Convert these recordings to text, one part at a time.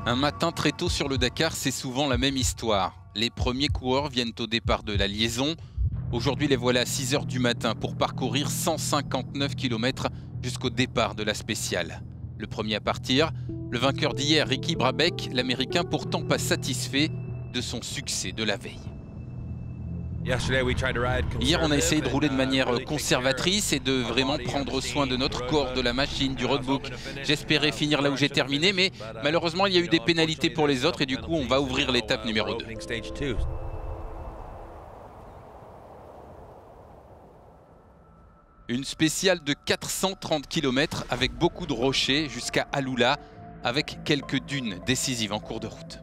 Un matin très tôt sur le Dakar, c'est souvent la même histoire. Les premiers coureurs viennent au départ de la liaison. Aujourd'hui, les voilà à 6 h du matin pour parcourir 159 km jusqu'au départ de la spéciale. Le premier à partir, le vainqueur d'hier, Ricky Brabec, l'Américain pourtant pas satisfait de son succès de la veille. Hier, on a essayé de rouler de manière conservatrice et de vraiment prendre soin de notre corps, de la machine, du roadbook. J'espérais finir là où j'ai terminé, mais malheureusement, il y a eu des pénalités pour les autres et du coup, on va ouvrir l'étape numéro 2. Une spéciale de 430 km avec beaucoup de rochers jusqu'à Aloula, avec quelques dunes décisives en cours de route.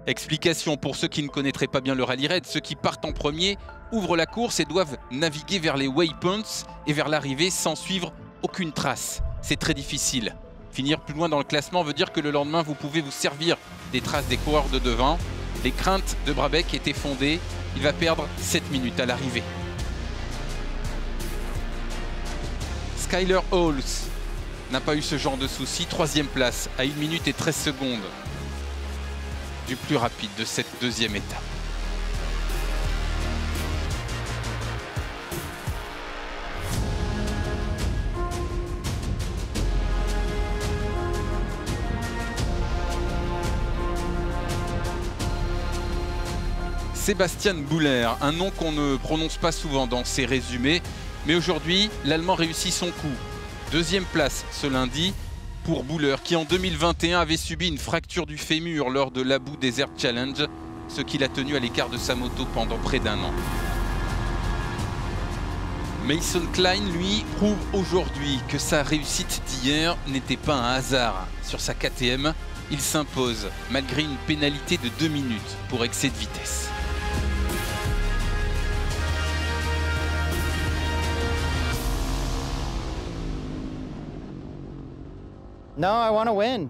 Explication pour ceux qui ne connaîtraient pas bien le rallye raid, ceux qui partent en premier ouvrent la course et doivent naviguer vers les waypoints et vers l'arrivée sans suivre aucune trace. C'est très difficile. Finir plus loin dans le classement veut dire que le lendemain vous pouvez vous servir des traces des coureurs de devant. Les craintes de Brabec étaient fondées, il va perdre 7 minutes à l'arrivée. Skyler Halls n'a pas eu ce genre de souci, 3e place à 1 minute et 13 secondes. Du plus rapide de cette deuxième étape. Sébastien Buller, un nom qu'on ne prononce pas souvent dans ces résumés, mais aujourd'hui, l'Allemand réussit son coup. 2e place ce lundi pour Buller, qui en 2021 avait subi une fracture du fémur lors de l'Abu Desert Challenge, ce qui l'a tenu à l'écart de sa moto pendant près d'1 an. Mason Klein, lui, prouve aujourd'hui que sa réussite d'hier n'était pas un hasard. Sur sa KTM, il s'impose malgré une pénalité de 2 minutes pour excès de vitesse.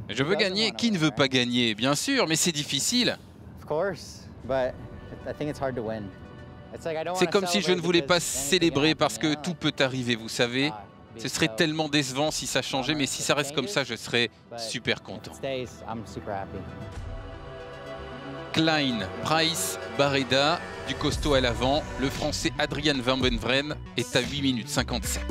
Je veux gagner. Qui ne veut pas gagner? Bien sûr, mais c'est difficile. C'est comme si je ne voulais pas célébrer parce que tout peut arriver, vous savez. Ce serait tellement décevant si ça changeait, mais si ça reste comme ça, je serais super content. Klein, Price, Barreda, du costaud à l'avant. Le Français Adrian Van Beveren est à 8 minutes 57.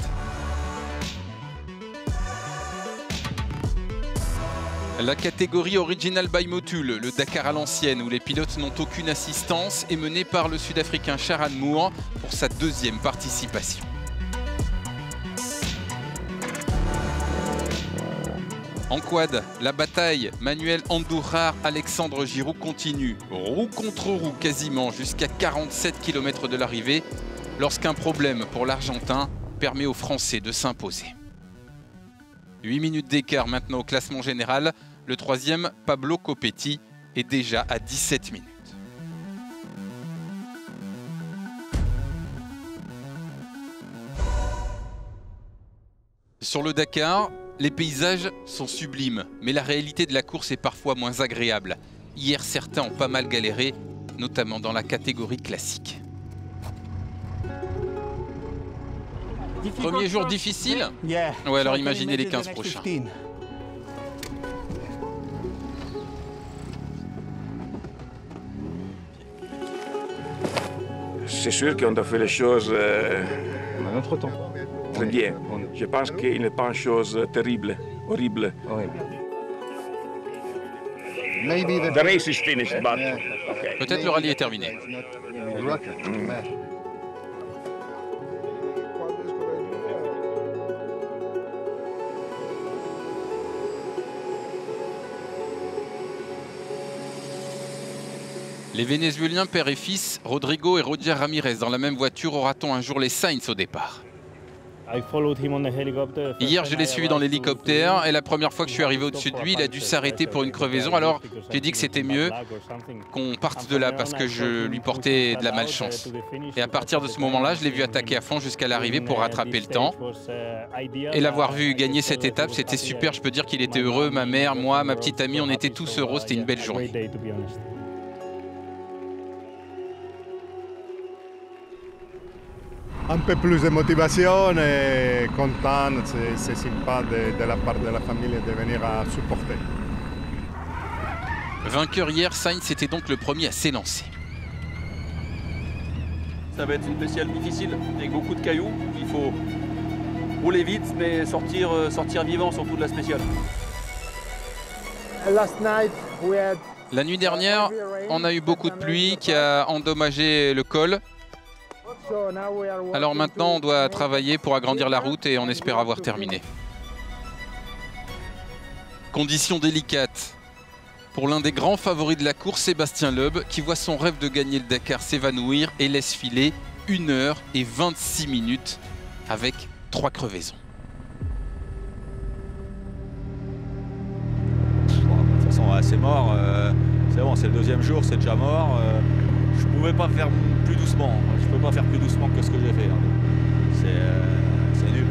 La catégorie Original by Motul, le Dakar à l'ancienne, où les pilotes n'ont aucune assistance, est menée par le Sud-Africain Sharan Moore pour sa 2e participation. En quad, la bataille Manuel Andújar, Alexandre Giroux continue, roue contre roue quasiment jusqu'à 47 km de l'arrivée, lorsqu'un problème pour l'Argentin permet aux Français de s'imposer. 8 minutes d'écart maintenant au classement général. Le 3e, Pablo Copetti, est déjà à 17 minutes. Sur le Dakar, les paysages sont sublimes, mais la réalité de la course est parfois moins agréable. Hier, certains ont pas mal galéré, notamment dans la catégorie classique. Premier jour difficile? Ouais, alors imaginez les 15 prochains. C'est sûr qu'on a fait les choses à notre temps. Très bien. Je pense qu'il n'est pas une chose terrible, horrible. The race is finished, but okay. Peut-être le rallye est terminé. Les Vénézuéliens, père et fils, Rodrigo et Roger Ramirez, dans la même voiture, aura-t-on un jour les Sainz au départ? Hier, je l'ai suivi dans l'hélicoptère et la première fois que je suis arrivé au-dessus de lui, il a dû s'arrêter pour une crevaison. Alors, j'ai dit que c'était mieux qu'on parte de là parce que je lui portais de la malchance. Et à partir de ce moment-là, je l'ai vu attaquer à fond jusqu'à l'arrivée pour rattraper le temps. Et l'avoir vu gagner cette étape, c'était super. Je peux dire qu'il était heureux. Ma mère, moi, ma petite amie, on était tous heureux. C'était une belle journée. Un peu plus de motivation et content, c'est sympa de la part de la famille de venir à supporter. Vainqueur hier, Sainz était donc le premier à s'élancer. Ça va être une spéciale difficile, avec beaucoup de cailloux. Il faut rouler vite, mais sortir vivant surtout de la spéciale. La nuit dernière, on a eu beaucoup de pluie qui a endommagé le col. Alors maintenant, on doit travailler pour agrandir la route et on espère avoir terminé. Conditions délicates pour l'un des grands favoris de la course, Sébastien Loeb, qui voit son rêve de gagner le Dakar s'évanouir et laisse filer 1 h et 26 minutes avec 3 crevaisons. De toute façon, c'est mort. C'est bon, c'est le 2e jour, c'est déjà mort. Je ne pouvais pas faire plus doucement. Je ne peux pas faire plus doucement que ce que j'ai fait. C'est nul.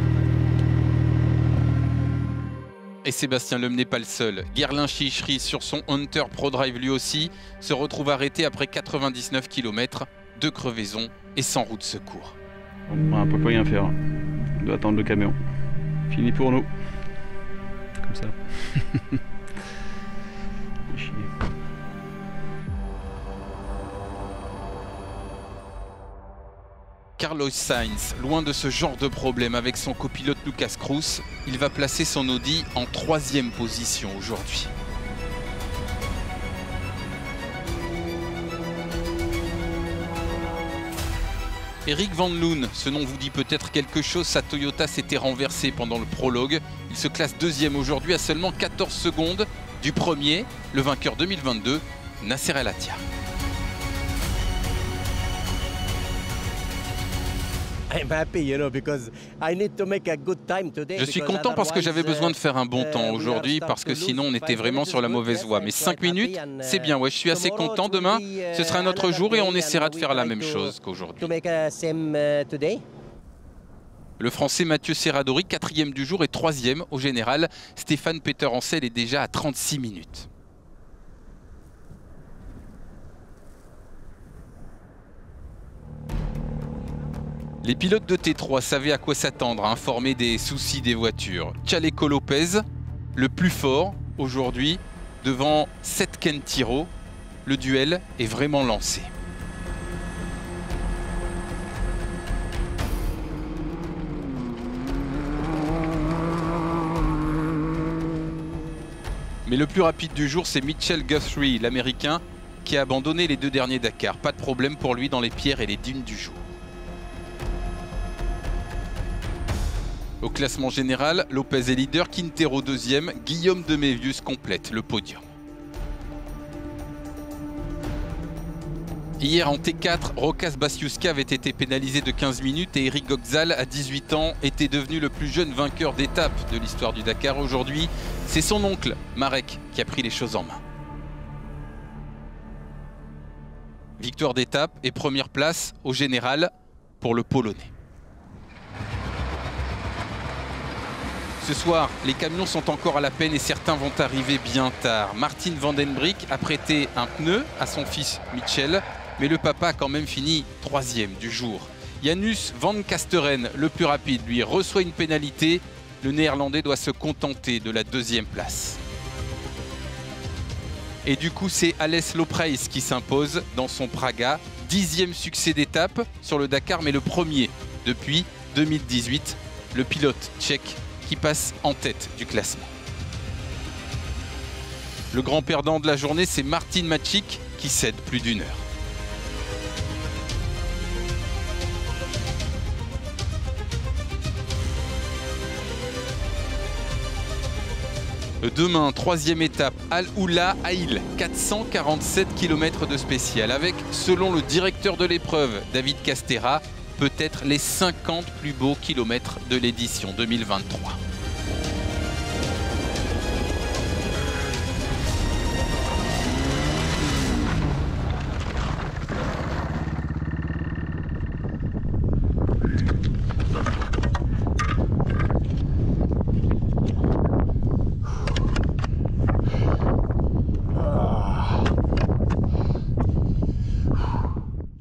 Et Sébastien Loeb n'est pas le seul. Guerlain Chichery sur son Hunter Pro Drive lui aussi se retrouve arrêté après 99 km, 2 crevaisons et sans roue de secours. On ne peut pas rien faire. On doit attendre le camion. Fini pour nous. Comme ça. Chier. Carlos Sainz, loin de ce genre de problème avec son copilote Lucas Cruz, il va placer son Audi en 3e position aujourd'hui. Eric Van Loon, ce nom vous dit peut-être quelque chose, sa Toyota s'était renversée pendant le prologue. Il se classe 2e aujourd'hui à seulement 14 secondes du premier, le vainqueur 2022, Nasser El Attiyah. Je suis content parce que j'avais besoin de faire un bon temps aujourd'hui, parce que sinon on était vraiment sur la mauvaise voie. Mais 5 minutes, c'est bien, ouais, je suis assez content. Demain, ce sera un autre jour et on essaiera de faire la même chose qu'aujourd'hui. Le Français Mathieu Serradori, 4e du jour et 3e au général. Stéphane Peter-Hansel est déjà à 36 minutes. Les pilotes de T3 savaient à quoi s'attendre, à informer des soucis des voitures. Chaleco Lopez, le plus fort aujourd'hui, devant Seth Kentiro. Le duel est vraiment lancé. Mais le plus rapide du jour, c'est Mitchell Guthrie, l'Américain, qui a abandonné les 2 derniers Dakar. Pas de problème pour lui dans les pierres et les dunes du jour. Au classement général, Lopez est leader, Quintero 2e, Guillaume de Mévius complète le podium. Hier en T4, Rokas Basiuska avait été pénalisé de 15 minutes et Eric Goxal, à 18 ans, était devenu le plus jeune vainqueur d'étape de l'histoire du Dakar. Aujourd'hui, c'est son oncle, Marek, qui a pris les choses en main. Victoire d'étape et première place au général pour le Polonais. Ce soir, les camions sont encore à la peine et certains vont arriver bien tard. Martin Van Den Brick a prêté un pneu à son fils Mitchell, mais le papa a quand même fini 3e du jour. Janus Van Kasteren, le plus rapide, lui reçoit une pénalité. Le Néerlandais doit se contenter de la 2e place. Et du coup, c'est Alès Loprijs qui s'impose dans son Praga. 10e succès d'étape sur le Dakar, mais le premier depuis 2018. Le pilote tchèque qui passe en tête du classement. Le grand perdant de la journée, c'est Martin Mačík qui cède plus d'1 heure. Demain, 3e étape, Al-Oula Haïl, 447 km de spécial, avec, selon le directeur de l'épreuve, David Castera, peut-être les 50 plus beaux kilomètres de l'édition 2023.